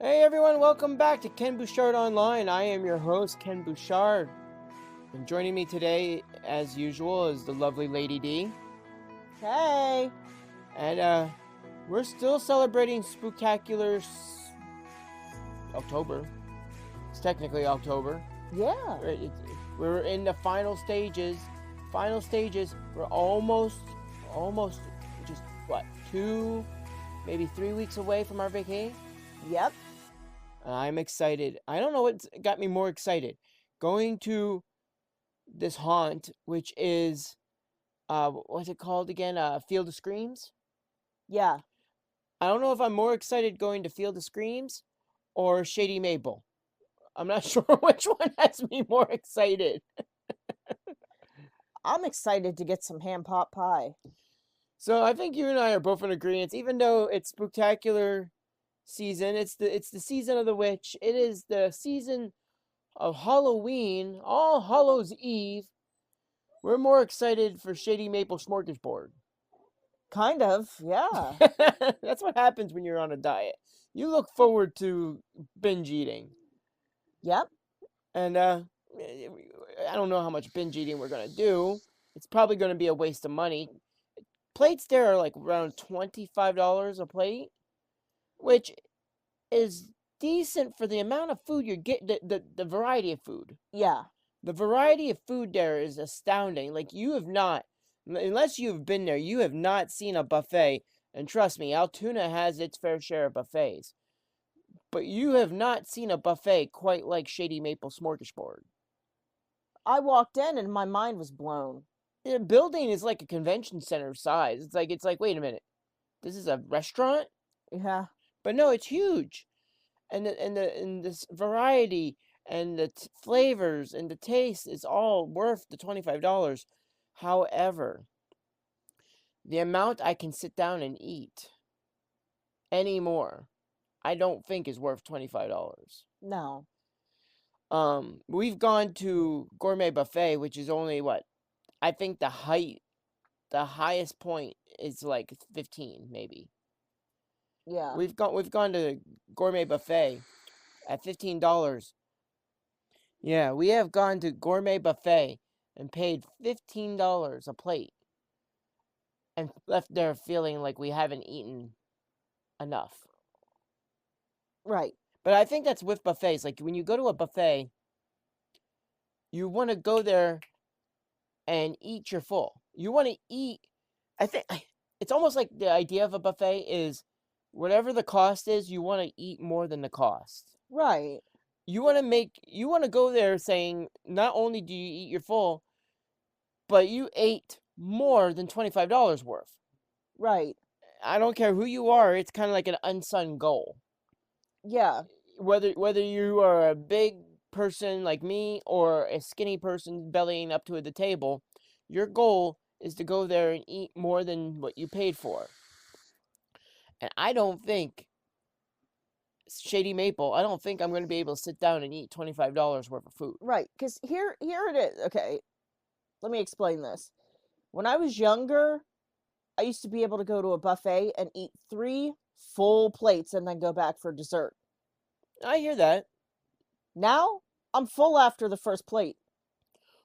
Hey everyone, welcome back to Ken Bouchard Online. I am your host, Ken Bouchard. And joining me today, as usual, is the lovely Lady D. Hey. And we're still celebrating Spooktacular October. It's technically October. Yeah. We're in the final stages. We're almost, just what, 2, maybe 3 weeks away from our vacation? Yep. I'm excited. I don't know what got me more excited. Going to this haunt, which is, what's it called again? Field of Screams? Yeah. I don't know if I'm more excited going to Field of Screams or Shady Maple. I'm not sure which one has me more excited. I'm excited to get some ham pot pie. So I think you and I are both in agreement. Even though it's Spooktacular season, it's the season of the witch. It is the season of Halloween, All Hallows Eve. We're more excited for Shady Maple Smorgasbord. Kind of. Yeah. That's what happens when you're on a diet. You look forward to binge eating. Yep. And I don't know how much binge eating we're going to do. It's probably going to be a waste of money. Plates there are like around $25 a plate, which is decent for the amount of food you're getting, the variety of food. Yeah. The variety of food there is astounding. Like, you have not, unless you've been there, you have not seen a buffet. And trust me, Altoona has its fair share of buffets. But you have not seen a buffet quite like Shady Maple Smorgasbord. I walked in and my mind was blown. The building is like a convention center size. It's like, wait a minute, this is a restaurant? Yeah. But no, it's huge. And this variety and the flavors and the taste is all worth the $25. However, the amount I can sit down and eat anymore, I don't think is worth $25. No. We've gone to Gourmet Buffet, which is only what? I think the highest point is like 15, maybe. Yeah. We've gone to Gourmet Buffet at $15. Yeah, we have gone to Gourmet Buffet and paid $15 a plate and left there feeling like we haven't eaten enough. Right. But I think that's with buffets. Like, when you go to a buffet, you want to go there and eat your full. You want to eat. I think it's almost like the idea of a buffet is whatever the cost is, you want to eat more than the cost. Right. You want to go there saying not only do you eat your full, but you ate more than $25 worth. Right. I don't care who you are, it's kind of like an unsung goal. Yeah. Whether you are a big person like me or a skinny person bellying up to the table, your goal is to go there and eat more than what you paid for. And I don't think Shady Maple, I don't think I'm going to be able to sit down and eat $25 worth of food. Right. Because here it is. Okay. Let me explain this. When I was younger, I used to be able to go to a buffet and eat 3 full plates and then go back for dessert. I hear that. Now, I'm full after the first plate.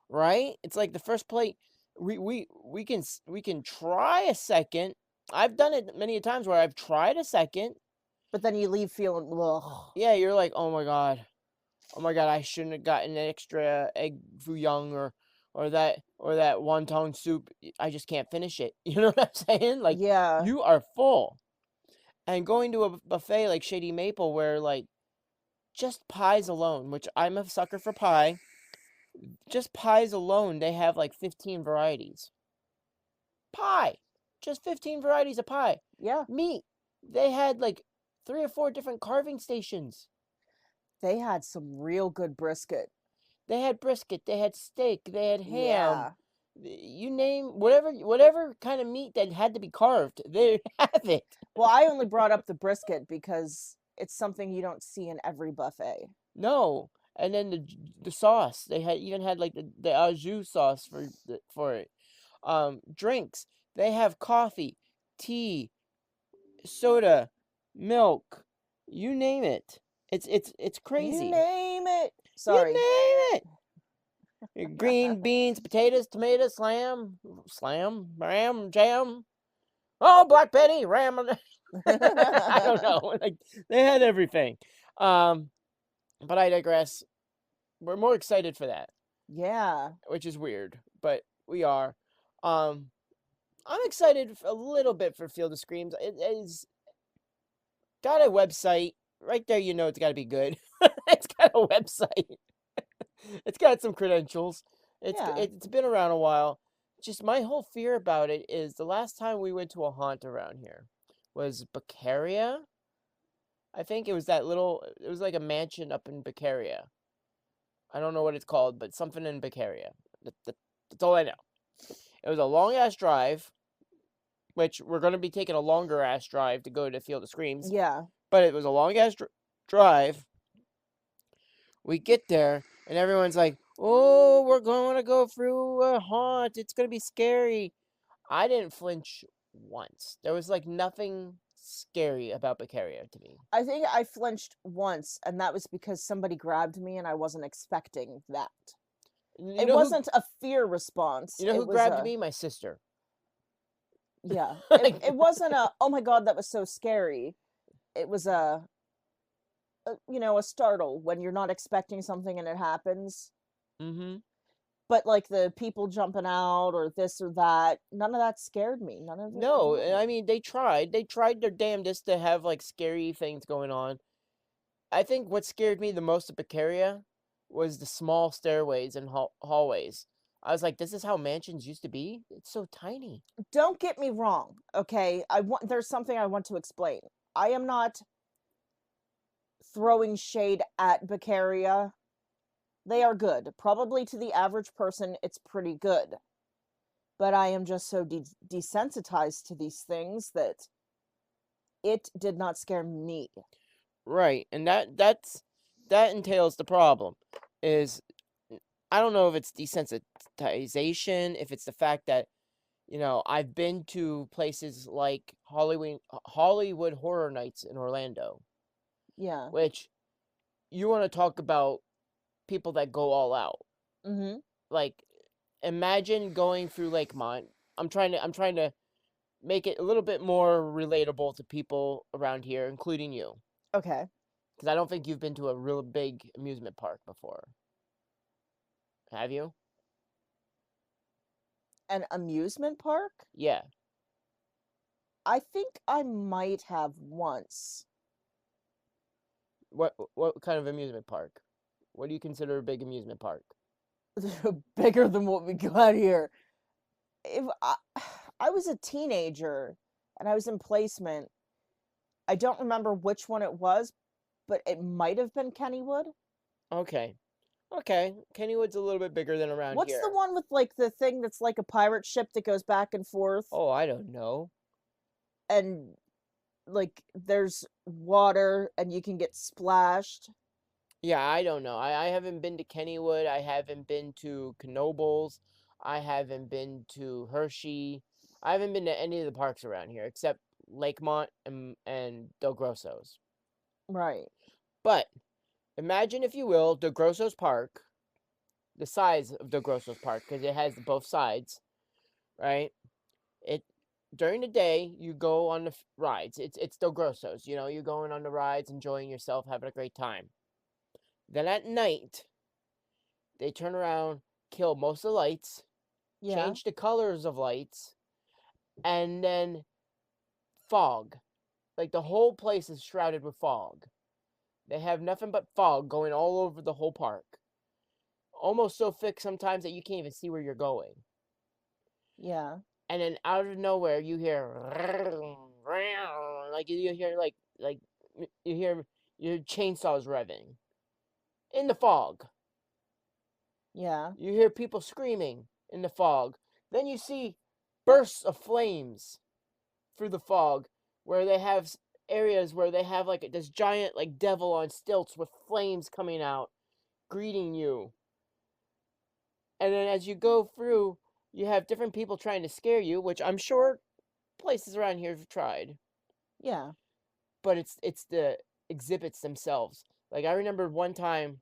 Right? It's like the first plate. We can try a second. I've done it many a times where I've tried a second. But then you leave feeling, ugh. Yeah, you're like, oh my god, I shouldn't have gotten an extra egg foo young or that wonton soup. I just can't finish it. You know what I'm saying? Like, Yeah. you are full. And going to a buffet like Shady Maple, where like just pies alone, which I'm a sucker for pie. Just pies alone, they have like 15 varieties. Pie, just 15 varieties of pie. Yeah. Meat, they had like 3 or 4 different carving stations. They had some real good brisket. They had brisket, they had steak, they had ham. Yeah. You name whatever kind of meat that had to be carved, they have it. Well, I only brought up the brisket because it's something you don't see in every buffet. No, and then the sauce, they even had like the au jus sauce for it. Drinks, they have coffee, tea, soda, milk, You name it. It's You crazy. name it. You Sorry. name it. Green beans, potatoes, tomatoes, slam, ram, jam. Oh, black Betty, ram. I don't know. Like they had everything. Um, but I digress. We're more excited for that, Yeah. which is weird, but we are. Um, I'm excited a little bit for Field of Screams. It is got a website right there. You know it's got to be good. It's got a website. It's got some credentials. Yeah. It's been around a while. Just my whole fear about it is the last time we went to a haunt around here was Beccaria. I think it was that little. It was like a mansion up in Beccaria. I don't know what it's called, but something in Beccaria. That's all I know. It was a long ass drive, which we're going to be taking a longer ass drive to go to Field of Screams. Yeah. But it was a long ass drive. We get there, and everyone's like, "Oh, we're going to go through a haunt. It's going to be scary." I didn't flinch once. There was like nothing scary about Beccaria to me. I think I flinched once, and that was because somebody grabbed me and I wasn't expecting that. You It know who? wasn't a fear response. You know It who was grabbed a, me? My sister. yeah. Like, It wasn't a, oh my God, that was so scary. It was a startle when you're not expecting something and it happens. mm-hmm. But like the people jumping out or this or that, none of that scared me. None of it No, bothered I me. mean they tried. They tried their damnedest to have like scary things going on. I think what scared me the most at Beccaria was the small stairways and hallways. I was like, this is how mansions used to be? It's so tiny. Don't get me wrong, okay? There's something I want to explain. I am not throwing shade at Beccaria. They are good. Probably to the average person, it's pretty good. But I am just so desensitized to these things that it did not scare me. Right. And that entails the problem is I don't know if it's desensitization, if it's the fact that, I've been to places like Hollywood Horror Nights in Orlando, Yeah. which you want to talk about people that go all out. Mm-hmm. Like imagine going through Lakemont. I'm trying to make it a little bit more relatable to people around here, including you, Okay. because I don't think you've been to a real big amusement park before. Have you? An amusement park? Yeah. I think I might have once. What kind of amusement park? What do you consider a big amusement park? Bigger than what we got here. If I was a teenager and I was in placement, I don't remember which one it was, but it might have been Kennywood. Okay. Okay. Kennywood's a little bit bigger than around What's the here. one with like the thing that's like a pirate ship that goes back and forth Oh, I don't know. and like there's water and you can get splashed? Yeah, I don't know. I haven't been to Kennywood. I haven't been to Knoebels. I haven't been to Hershey. I haven't been to any of the parks around here except Lakemont and Del Grosso's. Right. But imagine, if you will, Del Grosso's Park, the size of Del Grosso's Park, because it has both sides, right? It During the day you go on the rides. It's Del Grosso's. You're going on the rides, enjoying yourself, having a great time. Then at night, they turn around, kill most of the lights, Yeah. change the colors of lights, and then fog. Like the whole place is shrouded with fog. They have nothing but fog going all over the whole park. Almost so thick sometimes that you can't even see where you're going. Yeah. And then out of nowhere you hear like you hear like you hear your chainsaws revving in the fog. Yeah. You hear people screaming in the fog. Then you see bursts of flames through the fog where they have areas where they have like this giant like devil on stilts with flames coming out greeting you. And then as you go through, you have different people trying to scare you, which I'm sure places around here have tried. Yeah. But it's exhibits themselves. Like, I remember one time,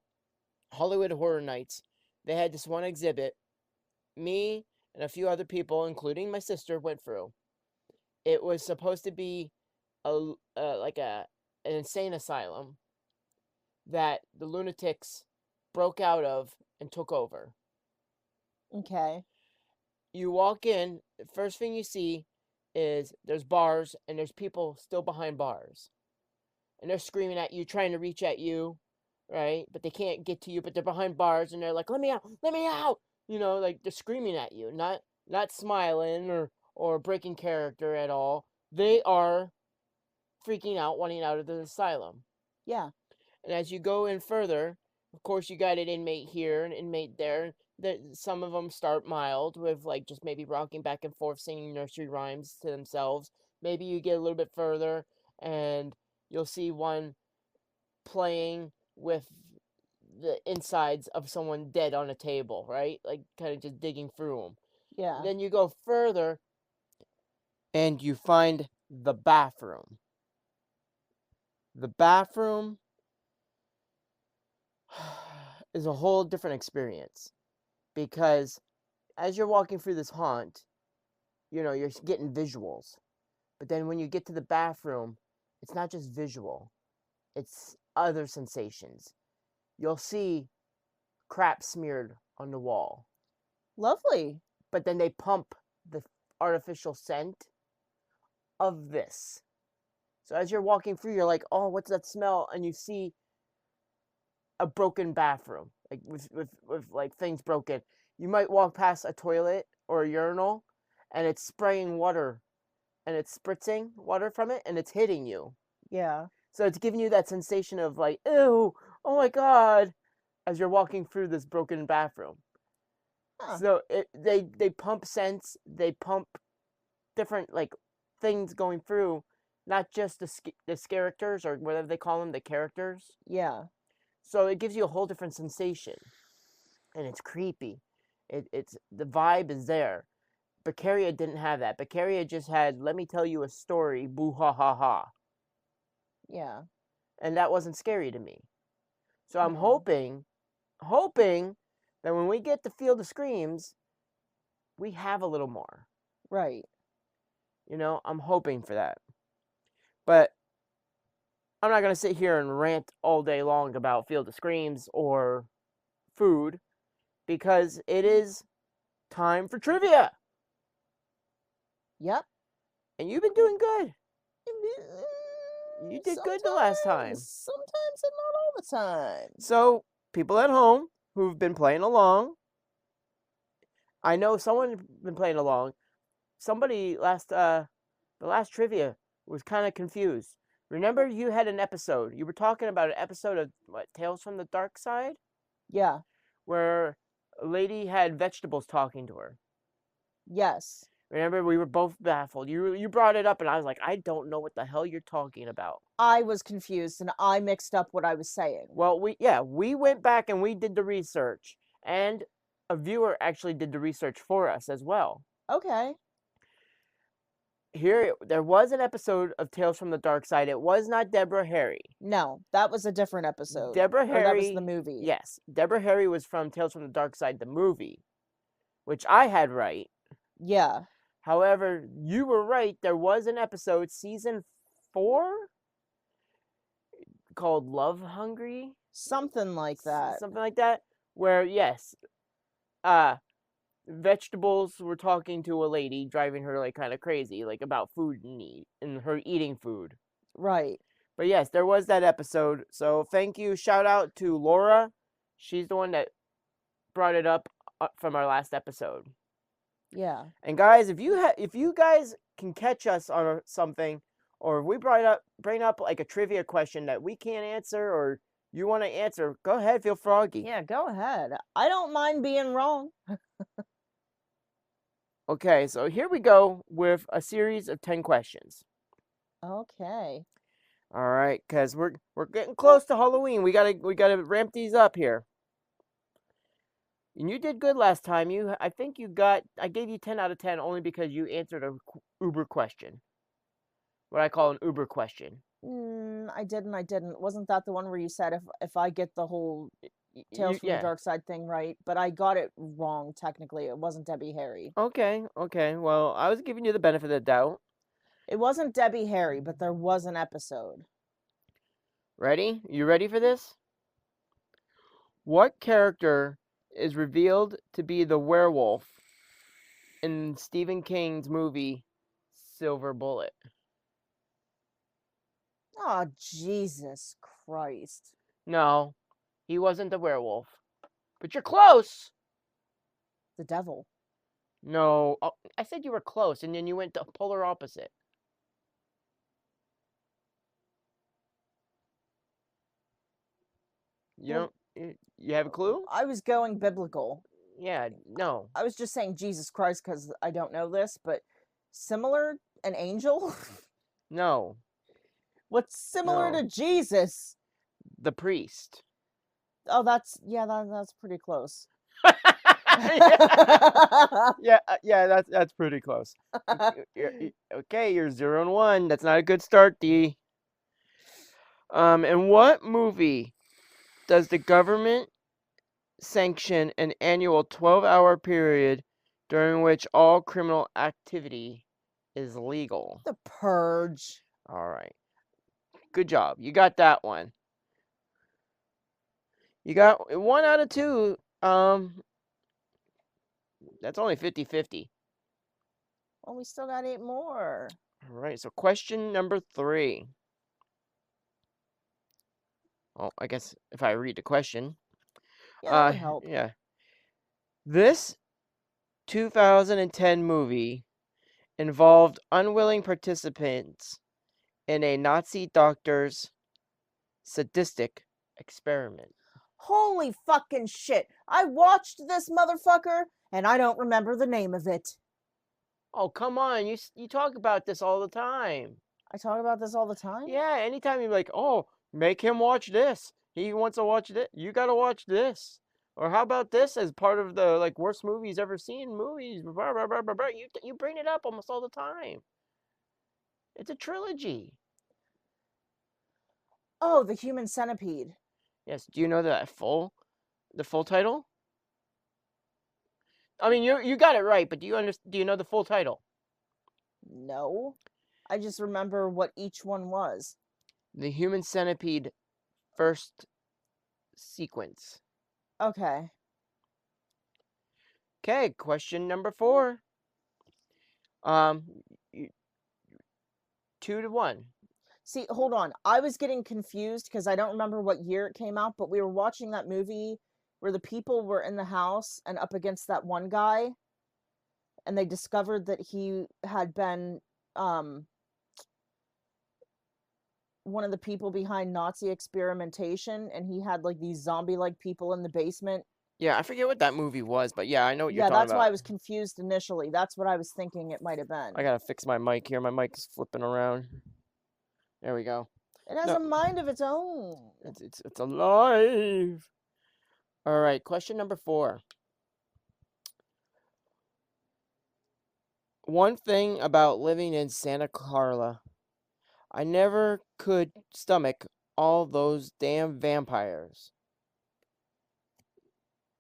Hollywood Horror Nights, they had this one exhibit. Me and a few other people, including my sister, went through. It was supposed to be like an insane asylum that the lunatics broke out of and took over. Okay. You walk in, the first thing you see is there's bars and there's people still behind bars. And they're screaming at you, trying to reach at you, right? But they can't get to you, but they're behind bars and they're like, "Let me out, let me out." Like they're screaming at you, not smiling or breaking character at all. They are freaking out, wanting out of the asylum. Yeah. And as you go in further, of course, you got an inmate here, an inmate there. Some of them start mild with like just maybe rocking back and forth, singing nursery rhymes to themselves. Maybe you get a little bit further, and you'll see one playing with the insides of someone dead on a table, right? Like kind of just digging through them. Yeah. Then you go further, and you find the bathroom. The bathroom is a whole different experience because as you're walking through this haunt, you're getting visuals. But then when you get to the bathroom, it's not just visual, it's other sensations. You'll see crap smeared on the wall. Lovely. But then they pump the artificial scent of this. So as you're walking through, you're like, "Oh, what's that smell?" And you see a broken bathroom, like with like things broken. You might walk past a toilet or a urinal, and it's spraying water, and it's spritzing water from it, and it's hitting you. Yeah. So it's giving you that sensation of like, "Ew, oh my god," as you're walking through this broken bathroom. Huh. So they pump scents, they pump different like things going through, not just the characters or whatever they call them, the characters. Yeah. So it gives you a whole different sensation, and it's creepy. It's the vibe is there. Beccaria didn't have that. Beccaria just had, "Let me tell you a story, boo ha ha ha," Yeah. and that wasn't scary to me. So I'm No. hoping that when we get to Field of Screams, we have a little more. Right. I'm hoping for that. But I'm not going to sit here and rant all day long about Field of Screams or food because it is time for trivia. Yep. And you've been doing good. You did good the last time. Sometimes and not all the time. So, people at home who've been playing along, I know someone's been playing along. Somebody the last trivia was kind of confused. Remember, you had an episode. You were talking about an episode of Tales from the Dark Side, Yeah. where a lady had vegetables talking to her. Yes. Remember, we were both baffled. You brought it up, and I was like, I don't know what the hell you're talking about. I was confused and I mixed up what I was saying. Well, we went back and we did the research, and a viewer actually did the research for us as well. Okay. There was an episode of Tales from the Dark Side. It was not Deborah Harry. No, that was a different episode. Deborah Or that was Harry, the movie. yes, Deborah Harry was from Tales from the Dark Side, the movie, which I had right. Yeah. However, you were right. There was an episode, season 4, called Love Hungry. Something like that. Something like that. Where, yes, vegetables were talking to a lady, driving her like kind of crazy, like about food and her eating food. Right. But yes, there was that episode. So thank you. Shout out to Laura. She's the one that brought it up from our last episode. Yeah. And guys, if you guys can catch us on something, or if we bring up like a trivia question that we can't answer, or you want to answer, go ahead, feel froggy. Yeah, go ahead. I don't mind being wrong. Okay, so here we go with a series of 10 questions. Okay. All right, because we're getting close to Halloween. We gotta ramp these up here. And you did good last time. I gave you 10 out of 10 only because you answered a Uber question. What I call an Uber question. I did and I didn't. Wasn't that the one where you said if I get the whole Tales from the Yeah. Dark Side thing right? But I got it wrong technically. It wasn't Debbie Harry. Okay. Okay. Well, I was giving you the benefit of the doubt. It wasn't Debbie Harry, but there was an episode. Ready? You ready for this? What character is revealed to be the werewolf in Stephen King's movie Silver Bullet? Oh, Jesus Christ. No, he wasn't the werewolf. But you're close. The devil. No, oh, I said you were close, and then you went to polar opposite. You Well, don't. You have a clue? I was going biblical. Yeah. No. I was just saying Jesus Christ because I don't know this, but similar an angel? No. What's similar No. to Jesus? The priest. Oh, that's pretty close. Yeah, yeah, that's pretty close. Okay, you're 0-1. That's not a good start, D. In what movie does the government sanction an annual 12-hour period during which all criminal activity is legal? The Purge. All right. Good job. You got that one. You got 1 out of 2. That's only 50-50. Well, we still got 8 more. All right, so question number 3. Well, I guess if I read the question. Yeah, that would help. Yeah. This 2010 movie involved unwilling participants in a Nazi doctor's sadistic experiment. Holy fucking shit. I watched this motherfucker and I don't remember the name of it. Oh, come on. You talk about this all the time. I talk about this all the time? Yeah, anytime you're like, oh, make him watch this. He wants to watch this. You got to watch this. Or how about this as part of the like worst movies ever seen movies? Blah, blah, blah, blah, blah. You bring it up almost all the time. It's a trilogy. Oh, The Human Centipede. Yes. Do you know the full title? I mean, you got it right, but do you know the full title? No. I just remember what each one was. The Human Centipede first sequence. Okay. Okay, question number 4. 2-1. See, hold on. I was getting confused because I don't remember what year it came out, but we were watching that movie where the people were in the house and up against that one guy, and they discovered that he had been one of the people behind Nazi experimentation, and he had like these zombie-like people in the basement. Yeah, I forget what that movie was, but yeah, I know what you're Yeah, talking that's about. why I was confused initially. That's what I was thinking it might have been. I gotta fix my mic here. My mic is flipping around. There we go. It has a mind of its own. It's alive. All right, question number 4. One thing about living in Santa Carla, I never could stomach all those damn vampires.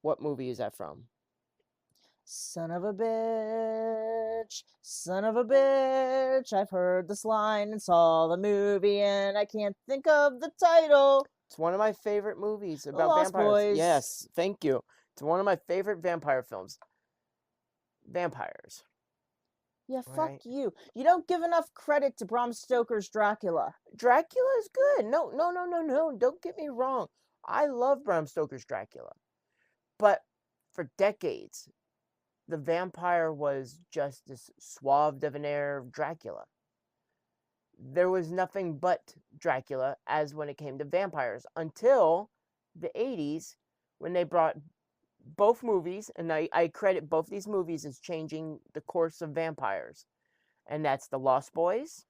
What movie is that from? Son of a bitch, son of a bitch. I've heard this line and saw the movie, and I can't think of the title. It's one of my favorite movies The about Lost vampires. Boys. Yes, thank you. It's one of my favorite vampire films. Vampires. Yeah, fuck Right. you. You don't give enough credit to Bram Stoker's Dracula. Dracula is good. No. Don't get me wrong. I love Bram Stoker's Dracula. But for decades, the vampire was just this suave, debonair Dracula. There was nothing but Dracula as when it came to vampires until the 80s when they brought both movies, and I credit both these movies as changing the course of vampires. And that's The Lost Boys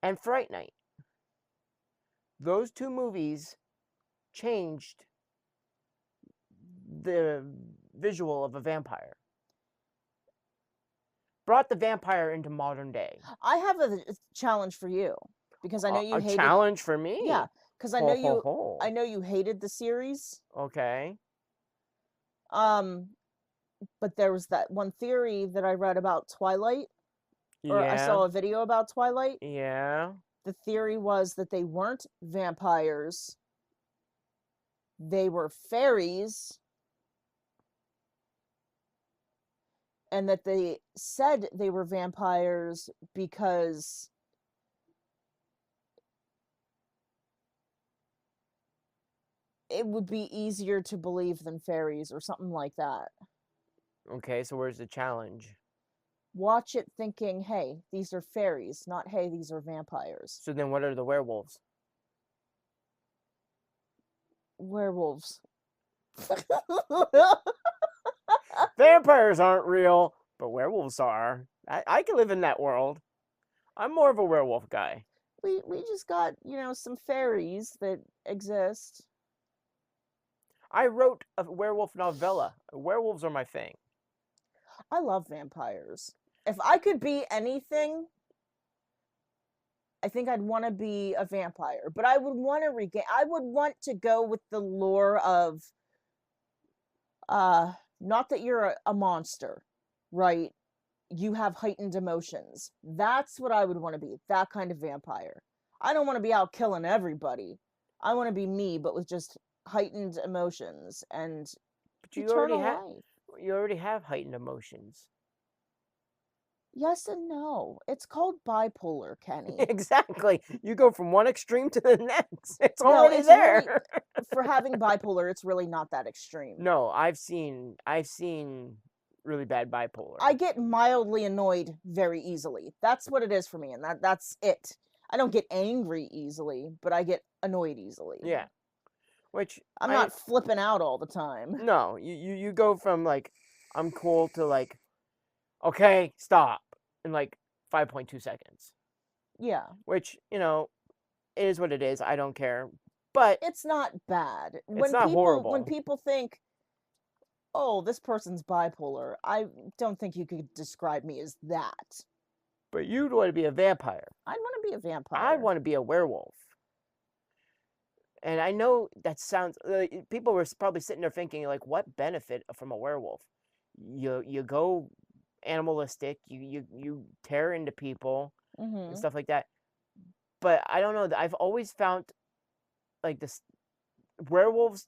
and Fright Night. Those 2 movies changed the visual of a vampire. Brought the vampire into modern day. I have a challenge for you. because I know you A hated. challenge for Yeah, me. because Ho ho I ho. know you hated the series. Okay. Um, but there was that one theory that I read about Twilight, or I Yeah. saw a video about Twilight. Yeah. The theory was that they weren't vampires, they were fairies, and that they said they were vampires because it would be easier to believe than fairies or something like that. Okay, so where's the challenge? Watch it thinking, hey, these are fairies, not hey, these are vampires. So then what are the werewolves? Werewolves. Vampires aren't real, but werewolves are. I can live in that world. I'm more of a werewolf guy. we just got, some fairies that exist. I wrote a werewolf novella. Werewolves are my thing. I love vampires. If I could be anything, I think I'd want to be a vampire, but I would want to regain. I would want to go with the lore of, not that you're a monster, right? You have heightened emotions. That's what I would want to be. That kind of vampire. I don't want to be out killing everybody. I want to be me, but with just heightened emotions and But eternal life. you already have heightened emotions. Yes and no. It's called bipolar, Kenny. Exactly. You go from one extreme to the next. It's No, already it's really, there. for having bipolar, it's really not that extreme. No, I've seen really bad bipolar. I get mildly annoyed very easily. That's what it is for me, and that's it. I don't get angry easily, but I get annoyed easily. Yeah. Which I'm not flipping out all the time. No, you go from like I'm cool to like okay, stop in like 5.2 seconds. Yeah. Which, is what it is. I don't care. But It's not bad. it's not When horrible. people think, "Oh, this person's bipolar," I don't think you could describe me as that. But you'd want to be a vampire. I'd want to be a vampire. I want to be a werewolf. And I know that sounds people were probably sitting there thinking like what benefit from a werewolf? You go animalistic, you tear into people and stuff like that. But I don't know, I've always found like this werewolves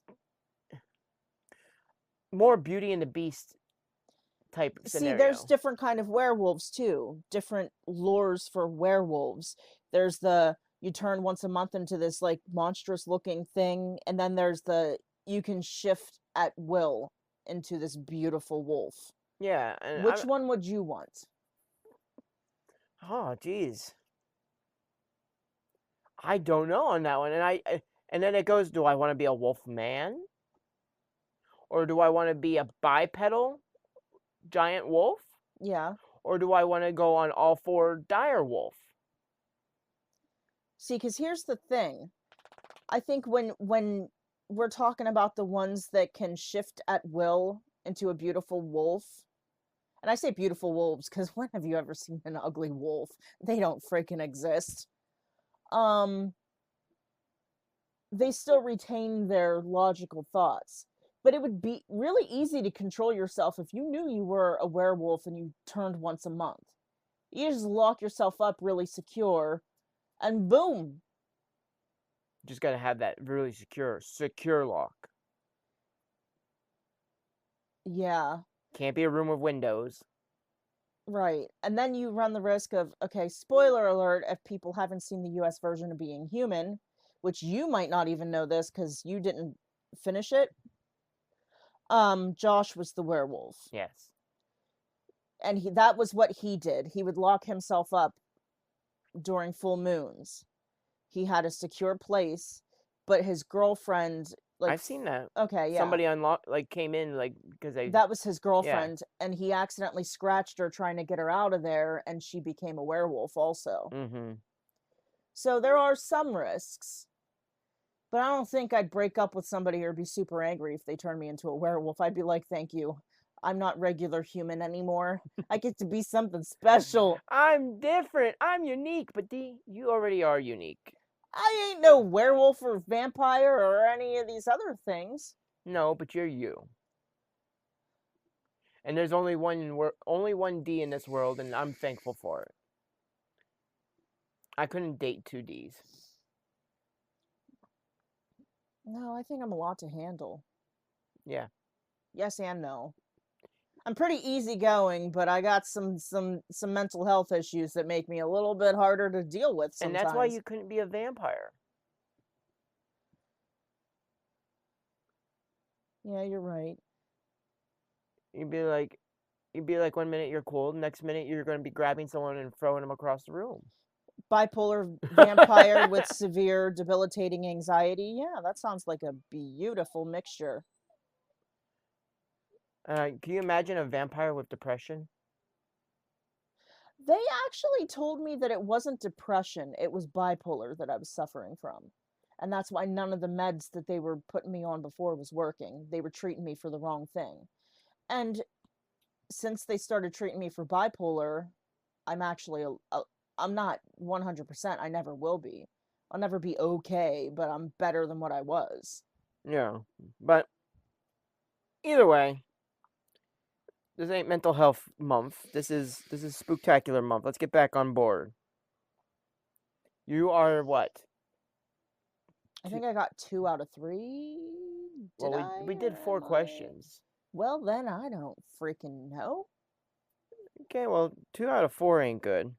more Beauty and the Beast type scenario. See, there's different kind of werewolves too. Different lures for werewolves. There's the you turn once a month into this like monstrous looking thing, and then there's the you can shift at will into this beautiful wolf. Yeah, and which one would you want? Oh, geez. I don't know on that one, and then it goes: do I want to be a wolf man, or do I want to be a bipedal giant wolf? Yeah. Or do I want to go on all four dire wolf? See, because here's the thing. I think when we're talking about the ones that can shift at will into a beautiful wolf, and I say beautiful wolves because when have you ever seen an ugly wolf? They don't freaking exist. They still retain their logical thoughts. But it would be really easy to control yourself if you knew you were a werewolf and you turned once a month. You just lock yourself up really secure, and boom. Just gotta have that really secure lock. Yeah. Can't be a room with windows. Right. And then you run the risk of, okay, spoiler alert, if people haven't seen the US version of Being Human, which you might not even know this because you didn't finish it. Josh was the werewolf. Yes. And that was what he did. He would lock himself up during full moons. He had a secure place, but his girlfriend, like, I've seen that. Okay, yeah. Somebody came in because they. That was his girlfriend, and he accidentally scratched her trying to get her out of there, and she became a werewolf also. Mm-hmm. So there are some risks, but I don't think I'd break up with somebody or be super angry if they turned me into a werewolf. I'd be like, thank you. I'm not regular human anymore. I get to be something special. I'm different. I'm unique, but you already are unique. I ain't no werewolf or vampire or any of these other things. No, but you're you. And there's only one D in this world, and I'm thankful for it. I couldn't date two Ds. No, I think I'm a lot to handle. Yeah. Yes and no. I'm pretty easygoing, but I got some mental health issues that make me a little bit harder to deal with sometimes. And that's why you couldn't be a vampire. Yeah, you're right. You'd be like 1 minute you're cold, next minute you're going to be grabbing someone and throwing them across the room. Bipolar vampire with severe debilitating anxiety. Yeah, that sounds like a beautiful mixture. Can you imagine a vampire with depression? They actually told me that it wasn't depression, it was bipolar that I was suffering from. And that's why none of the meds that they were putting me on before was working. They were treating me for the wrong thing. And since they started treating me for bipolar, I'm actually I'm not 100%. I never will be. I'll never be okay, but I'm better than what I was. Yeah. But either way, this ain't mental health month. This is spooktacular month. Let's get back on board. You are what? I think I got 2 out of 3. We did 4 questions. Well, then I don't freaking know. Okay, well, 2 out of 4 ain't good.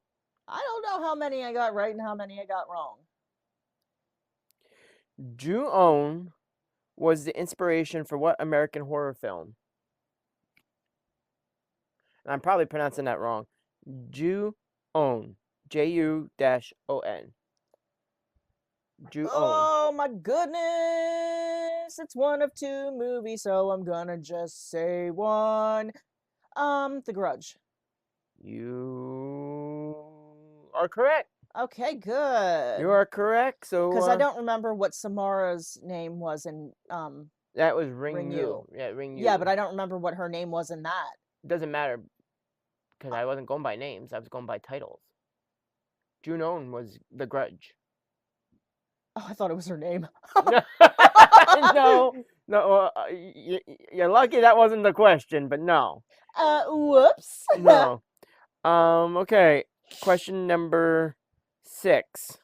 I don't know how many I got right and how many I got wrong. Ju-on was the inspiration for what American horror film? And I'm probably pronouncing that wrong. Ju-on. J-U-O-N. Ju-on. Oh my goodness! It's one of 2 movies, so I'm gonna just say one. The Grudge. You are correct. Okay, good. You are correct. So because I don't remember what Samara's name was in that was Ring Ring Yu. You. Yeah, Ring Yu. Yeah, but I don't remember what her name was in that. Doesn't matter because I wasn't going by names. I was going by titles. Ju-on was The Grudge. Oh, I thought it was her name. No. You're lucky that wasn't the question, but no. Whoops. No. Okay. Question number 6.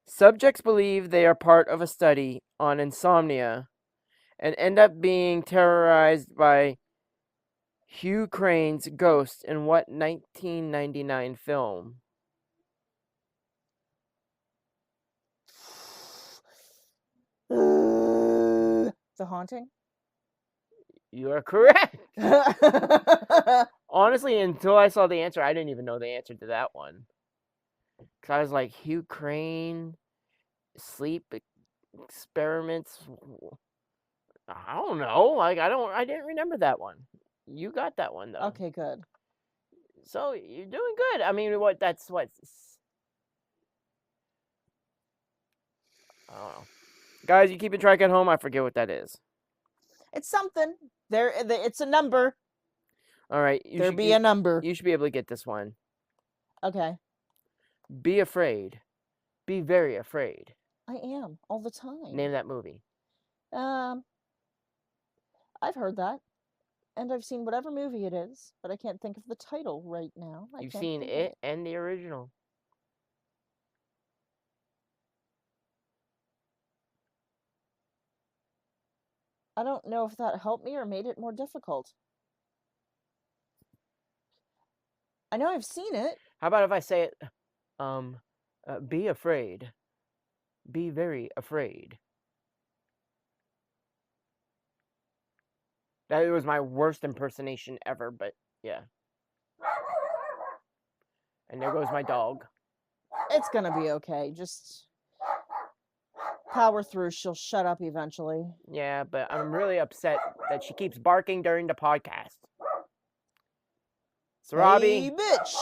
Subjects believe they are part of a study on insomnia and end up being terrorized by Hugh Crane's ghost in what 1999 film? The Haunting? You are correct. Honestly, until I saw the answer, I didn't even know the answer to that one. Because I was like, Hugh Crane, sleep experiments. I don't know. Like, I didn't remember that one. You got that one, though. Okay, good. So, you're doing good. I mean, that's what? I don't know. Guys, you keeping track at home? I forget what that is. It's something. It's a number. All right. There be a number. You should be able to get this one. Okay. Be afraid. Be very afraid. I am all the time. Name that movie. I've heard that, and I've seen whatever movie it is, but I can't think of the title right now. You've seen it and the original. I don't know if that helped me or made it more difficult. I know I've seen it. How about if I say it? Be afraid. Be very afraid. That was my worst impersonation ever, but yeah. And there goes my dog. It's gonna be okay. Just power through. She'll shut up eventually. Yeah, but I'm really upset that she keeps barking during the podcast. Sarabi. Hey, bitch.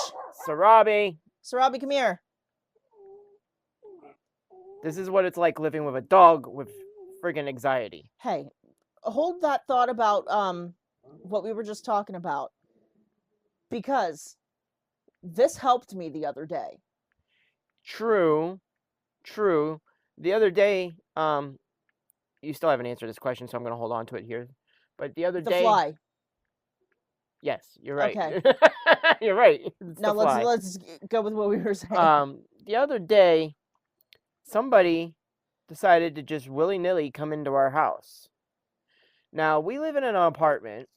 Sarabi. Sarabi, come here. This is what it's like living with a dog with friggin' anxiety. Hey, hold that thought about what we were just talking about because this helped me the other day. True, true. The other day, you still haven't answered this question, so I'm gonna hold on to it here. But the other The day, Fly. yes, you're right. Okay. You're right. It's Now The Fly. let's go with what we were saying. The other day, somebody decided to just willy-nilly come into our house. Now, we live in an apartment,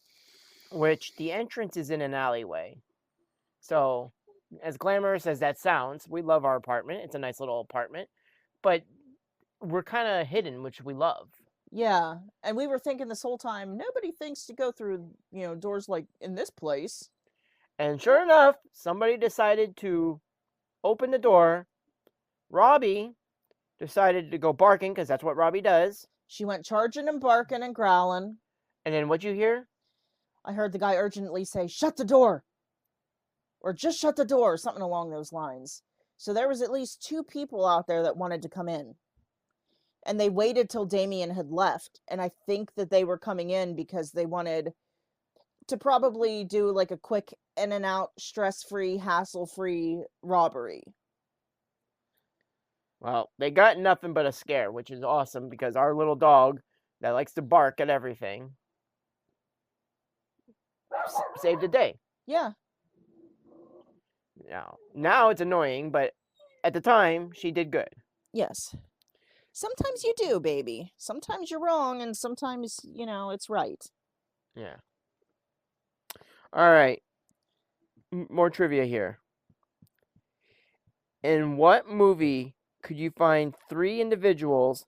which the entrance is in an alleyway. So, as glamorous as that sounds, we love our apartment. It's a nice little apartment, but we're kind of hidden, which we love. Yeah, and we were thinking this whole time, nobody thinks to go through, doors like in this place. And sure enough, somebody decided to open the door. Robbie decided to go barking because that's what Robbie does. She went charging and barking and growling. And then what'd you hear? I heard the guy urgently say, "Shut the door," or "Just shut the door," something along those lines. So there was at least two people out there that wanted to come in. And they waited till Damien had left. And I think that they were coming in because they wanted to probably do like a quick in and out, stress-free, hassle-free robbery. Well, they got nothing but a scare, which is awesome because our little dog that likes to bark at everything saved the day. Yeah. Now it's annoying, but at the time, she did good. Yes. Sometimes you do, baby. Sometimes you're wrong, and sometimes, it's right. Yeah. All right. More trivia here. In what movie could you find three individuals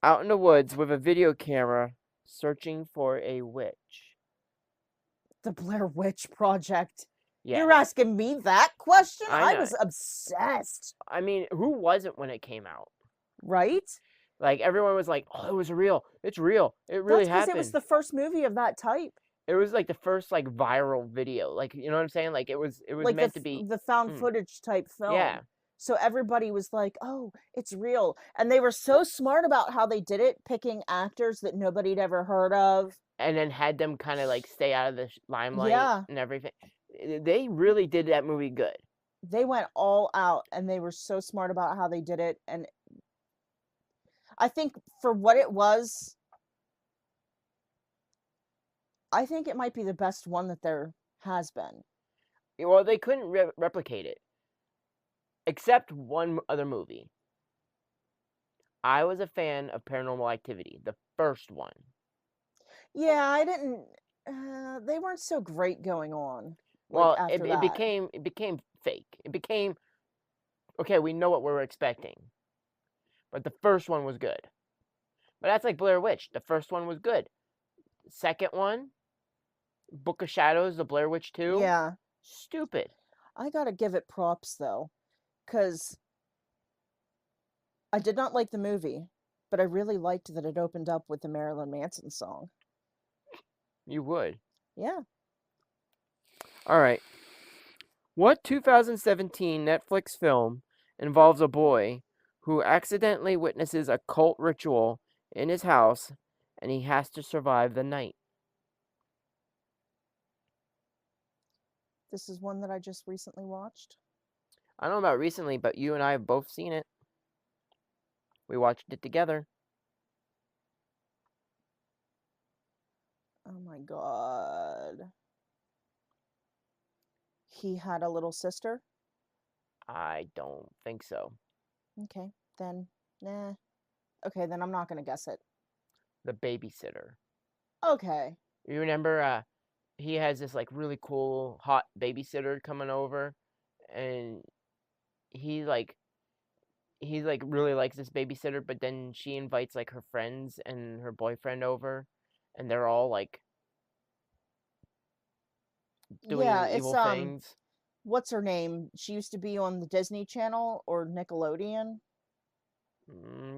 out in the woods with a video camera searching for a witch? The Blair Witch Project. Yeah. You're asking me that question? I I know. was obsessed. I mean, who wasn't when it came out? Right? Like, everyone was like, oh, it was real. It's real. It really That's because happened. it was the first movie of that type. It was like the first like viral video. Like, you know what I'm saying? Like it was Like meant to be. the found footage type film. Yeah. So everybody was like, "Oh, it's real." And they were so smart about how they did it, picking actors that nobody'd ever heard of. And then had them kind of like stay out of the limelight Yeah. and everything. They really did that movie good. They went all out and they were so smart about how they did it. And I think for what it was, I think it might be the best one that there has been. Well, they couldn't replicate it. Except one other movie. I was a fan of Paranormal Activity, the first one. Yeah, I didn't. They weren't so great going on. Well, after it that. became fake. It became okay. We know what we're expecting, but the first one was good. But that's like Blair Witch. The first one was good. The second one, Book of Shadows, the Blair Witch 2. Yeah. Stupid. I gotta give it props though, because I did not like the movie, but I really liked that it opened up with the Marilyn Manson song. You would. Yeah. All right. What 2017 Netflix film involves a boy who accidentally witnesses a cult ritual in his house and he has to survive the night? This is one that I just recently watched. I don't know about recently, but you and I have both seen it. We watched it together. Oh my god. He had a little sister? I don't think so. Okay, then, nah. Okay, then I'm not gonna guess it. The Babysitter. Okay. You remember he has this like really cool hot babysitter coming over and he like really likes this babysitter, but then she invites like her friends and her boyfriend over and they're all like doing evil things. What's her name? She used to be on the Disney Channel or Nickelodeon.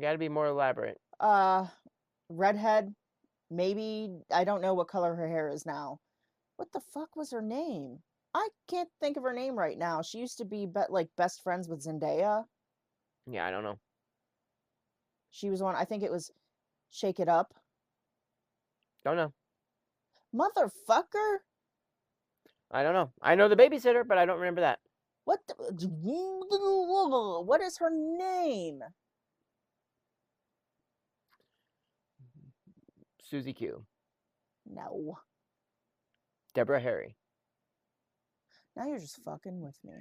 Gotta be more elaborate. Redhead. Maybe. I don't know what color her hair is now. What the fuck was her name? I can't think of her name right now. She used to be like best friends with Zendaya. Yeah, I don't know. She was on, I think it was Shake It Up. Don't know. Motherfucker? I don't know. I know the babysitter, but I don't remember that. What what is her name? Susie Q. No. Deborah Harry. Now you're just fucking with me.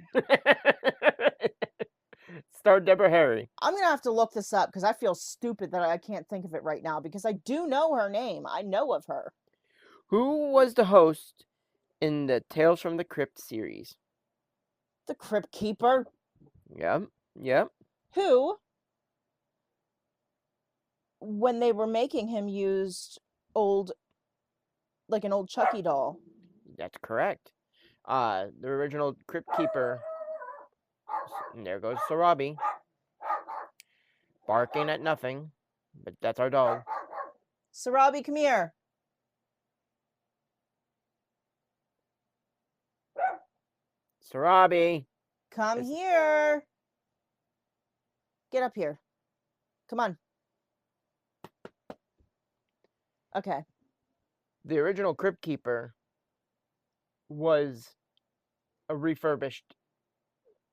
Star Deborah Harry. I'm gonna have to look this up because I feel stupid that I can't think of it right now because I do know her name. I know of her. Who was the host in the Tales from the Crypt series? The Crypt Keeper. Yep. Yep. Who, when they were making him, used old, like an old Chucky doll. That's correct. The original Crypt Keeper. And there goes Sarabi. Barking at nothing. But that's our dog. Sarabi, come here. Sarabi. Come here. Get up here. Come on. Okay. The original Crypt Keeper was a refurbished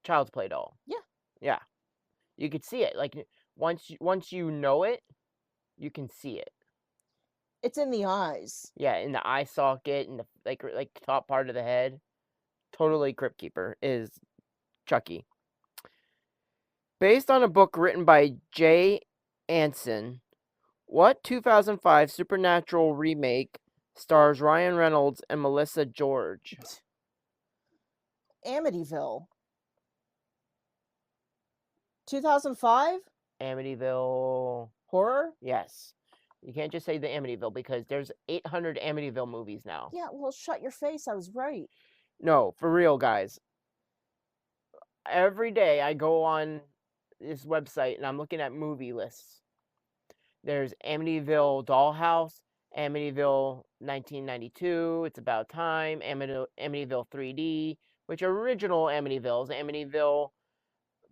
Child's Play doll. Yeah. Yeah. You could see it. Like once you know it, you can see it. It's in the eyes. Yeah, in the eye socket and the like top part of the head. Totally Crypt Keeper is Chucky. Based on a book written by Jay Anson, what 2005 supernatural remake stars Ryan Reynolds and Melissa George? Amityville. 2005? Amityville. Horror? Yes. You can't just say the Amityville because there's 800 Amityville movies now. Yeah, well, shut your face. I was right. No, for real, guys. Every day I go on this website and I'm looking at movie lists. There's Amityville Dollhouse, Amityville 1992, It's About Time, Amityville 3D, which are original Amityvilles, Amityville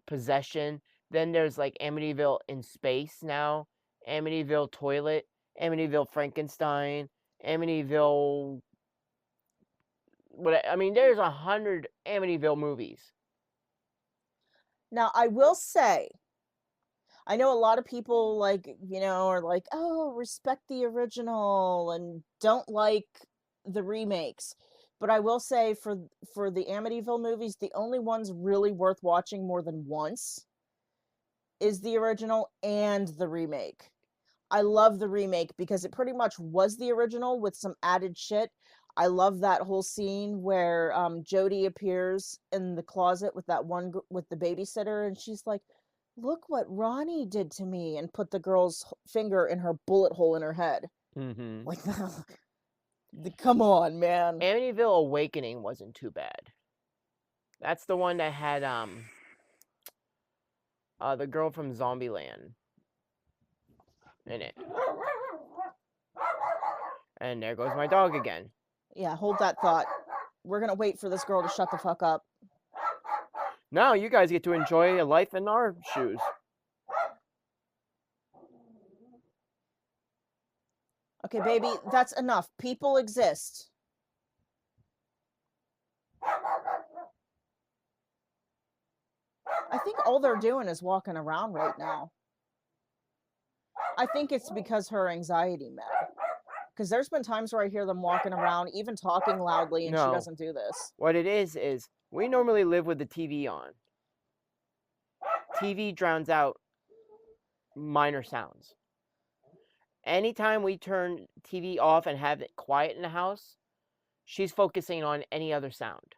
Possession. Then there's like Amityville in Space now, Amityville Toilet, Amityville Frankenstein, Amityville. I mean, there's 100 Amityville movies. Now, I will say, I know a lot of people are like, oh, respect the original and don't like the remakes. But I will say for the Amityville movies, the only ones really worth watching more than once is the original and the remake. I love the remake because it pretty much was the original with some added shit. I love that whole scene where Jody appears in the closet with that one with the babysitter, and she's like, "Look what Ronnie did to me," and put the girl's finger in her bullet hole in her head. Mm-hmm. Like, come on, man. Amityville Awakening wasn't too bad. That's the one that had the girl from Zombieland in it. And there goes my dog again. Yeah, hold that thought. We're gonna wait for this girl to shut the fuck up. Now you guys get to enjoy a life in our shoes. Okay, baby, that's enough. People exist. I think all they're doing is walking around right now. I think it's because her anxiety met. Because there's been times where I hear them walking around, even talking loudly, and she doesn't do this. What it is we normally live with the TV on. TV drowns out minor sounds. Anytime we turn TV off and have it quiet in the house, she's focusing on any other sound.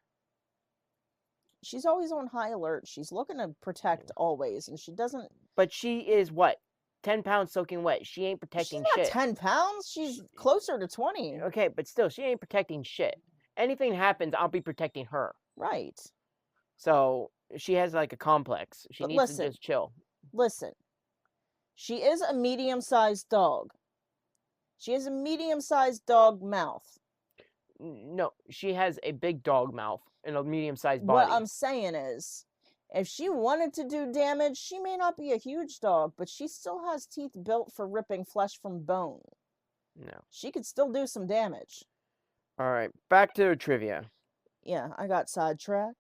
She's always on high alert. She's looking to protect always, and she doesn't... But she is, what, 10 pounds soaking wet. She ain't protecting shit. She's not 10 pounds. She's closer to 20. Okay, but still, she ain't protecting shit. Anything happens, I'll be protecting her. Right. So, she has like a complex. She needs to just chill. Listen. She is a medium-sized dog. She has a medium-sized dog mouth. No, she has a big dog mouth and a medium-sized body. What I'm saying is, if she wanted to do damage, she may not be a huge dog, but she still has teeth built for ripping flesh from bone. No. She could still do some damage. All right, back to the trivia. Yeah, I got sidetracked.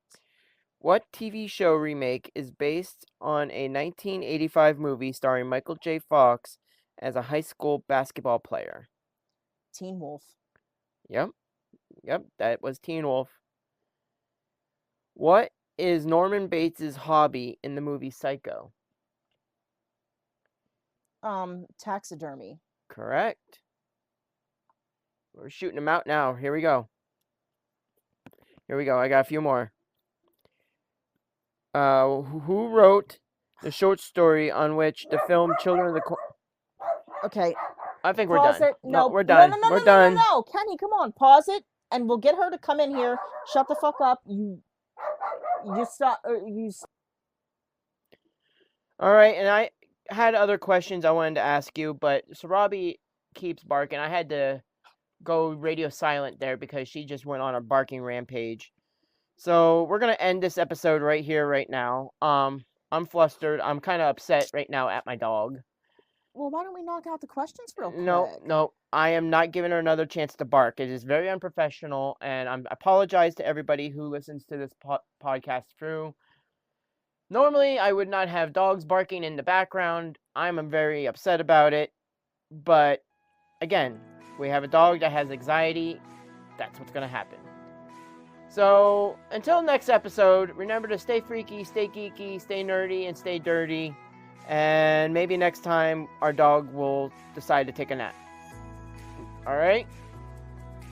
What TV show remake is based on a 1985 movie starring Michael J. Fox as a high school basketball player? Teen Wolf. Yep, that was Teen Wolf. What is Norman Bates' hobby in the movie Psycho? Taxidermy. Correct. We're shooting them out now. Here we go. I got a few more. Who wrote the short story on which the film Children of the Corn? Okay, I think we're pause done. it. No, No, we're no, done. no, no, We're no, no, no, done. no. Kenny, come on, pause it, and we'll get her to come in here. Shut the fuck up. You stop. All right, and I had other questions I wanted to ask you, but Sarabi keeps barking. I had to go radio silent there because she just went on a barking rampage. So we're gonna end this episode right here, right now. I'm flustered. I'm kind of upset right now at my dog. Well, why don't we knock out the questions real No, quick? no, I am not giving her another chance to bark. It is very unprofessional, and I apologize to everybody who listens to this podcast through. Normally, I would not have dogs barking in the background. I'm very upset about it, but again, we have a dog that has anxiety. That's what's gonna happen. So, until next episode, remember to stay freaky, stay geeky, stay nerdy, and stay dirty. And maybe next time our dog will decide to take a nap. Alright?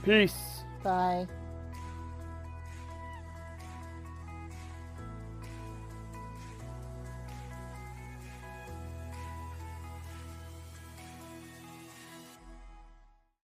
Peace. Bye.